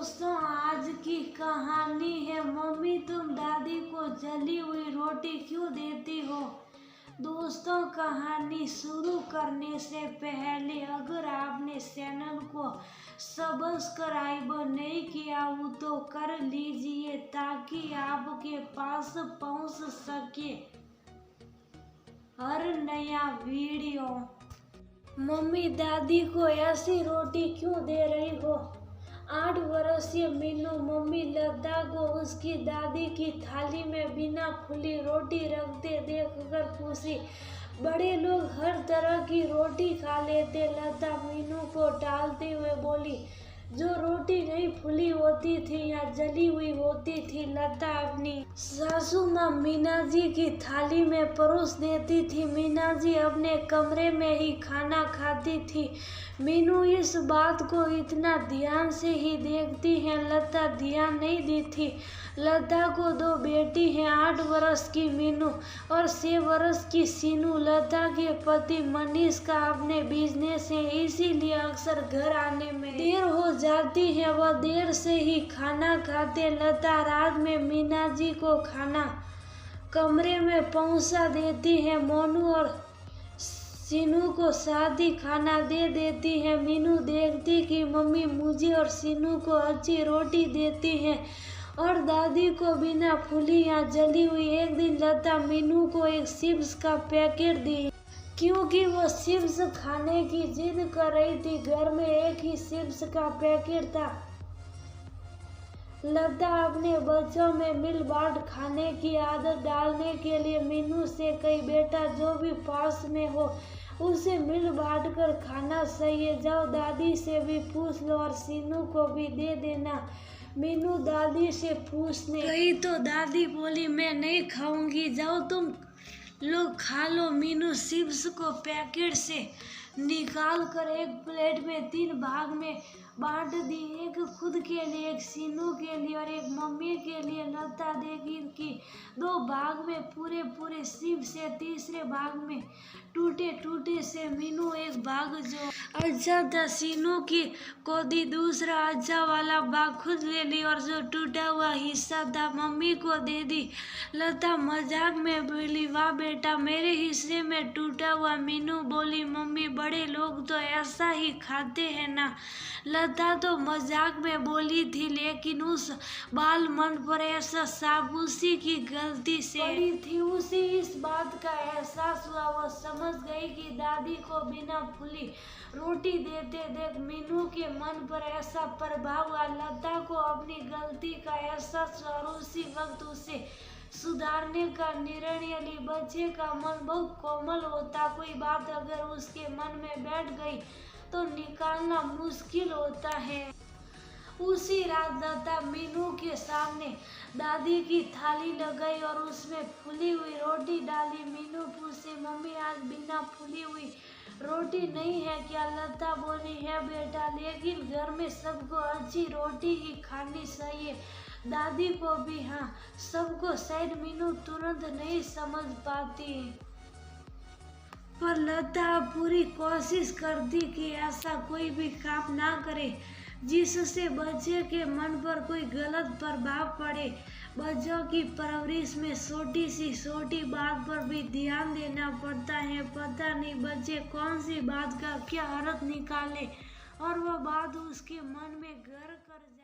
दोस्तों, आज की कहानी है मम्मी तुम दादी को जली हुई रोटी क्यों देती हो। दोस्तों, कहानी शुरू करने से पहले अगर आपने चैनल को सब्सक्राइब नहीं किया हो तो कर लीजिए ताकि आपके पास पहुंच सके हर नया वीडियो। मम्मी दादी को ऐसी रोटी क्यों दे रही हो। 8 वर्षीय मीनू मम्मी लता को उसकी दादी की थाली में बिना फूली रोटी रखते देखकर पूछी। बड़े लोग हर तरह की रोटी खा लेते। लता मीनू को टालते हुए बोली, जो रोटी नहीं फूली होती थी या जली हुई होती थी लता अपनी सासू माँ मीना जी की थाली में परोस देती थी। मीना जी अपने कमरे में ही खाना खाती थी। मीनू इस बात को इतना ध्यान से ही देखती है, लता ध्यान नहीं देती। लता को 2 बेटी हैं, 8 वर्ष की मीनू और 6 वर्ष की सीनू। लता के पति मनीष का अपने बिजनेस है, इसीलिए अक्सर घर आने में देर हो जाती है। वह देर से ही खाना खाते। लता रात में मीना जी को खाना कमरे में पहुंचा देती है। मोनू और सीनू को साथ ही खाना दे देती है। मीनू देखती कि मम्मी मुझे और सीनू को अच्छी रोटी देती है और दादी को बिना फूली या जली हुई। एक दिन लता मीनू को एक चिप्स का पैकेट दी क्योंकि वो चिप्स खाने की जिद कर रही थी। घर में एक ही चिप्स का पैकेट था। लता अपने बच्चों में मिल बांट खाने की आदत डालने के लिए मीनू से कही, बेटा जो भी पास में हो उसे मिल बांट कर खाना सही है। जाओ दादी से भी पूछ लो और सीनू को भी दे देना। मीनू दादी से पूछने गई तो दादी बोली, मैं नहीं खाऊंगी, जाओ तुम लोग खा लो। मीनू चिप्स को पैकेट से निकाल कर एक प्लेट में 3 भाग में बांट दी, एक खुद के लिए, एक सीनू के लिए और एक मम्मी के लिए। लता देखी कि 2 भाग में पूरे चिप्स है, तीसरे भाग में टूटे से मीनू एक भाग जो अच्छा था सीनू की को दी, दूसरा अच्छा वाला भाग खुद ले ली और जो टूटा हुआ हिस्सा था मम्मी को दे दी। लता मजाक में बोली, वाह बेटा मेरे हिस्से में टूटा हुआ। मीनू बोली, मम्मी बड़े लोग तो ऐसा ही खाते हैं ना। लता तो मजाक में बोली थी लेकिन उस बाल मन पर ऐसा साफ उसी की गलती से पड़ी थी। उसी इस बात का एहसास हुआ। वो समझ गई कि दादी को बिना फूली रोटी देते देख मीनू के मन पर ऐसा प्रभाव हुआ। लता को अपनी गलती का एहसास हुआ और उसी वक्त उसे सुधारने का निर्णय ली। बच्चे का मन बहुत कोमल होता, कोई बात अगर उसके मन में बैठ गई तो निकालना मुश्किल होता है। उसी रात लता मीनू के सामने दादी की थाली लगाई और उसमें फूली हुई रोटी डाली। मीनू पूछे, मम्मी आज बिना फूली हुई रोटी नहीं है क्या। लता बोली, है बेटा, लेकिन घर में सबको अच्छी रोटी ही खानी चाहिए, दादी को भी। हाँ, सबको शायद मीनू तुरंत नहीं समझ पाती पर लता पूरी कोशिश करती कि ऐसा कोई भी काम ना करे जिससे बच्चे के मन पर कोई गलत प्रभाव पड़े। बच्चों की परवरिश में छोटी बात पर भी ध्यान देना पड़ता है। पता नहीं बच्चे कौन सी बात का क्या अर्थ निकाले और वह बात उसके मन में घर कर जाए।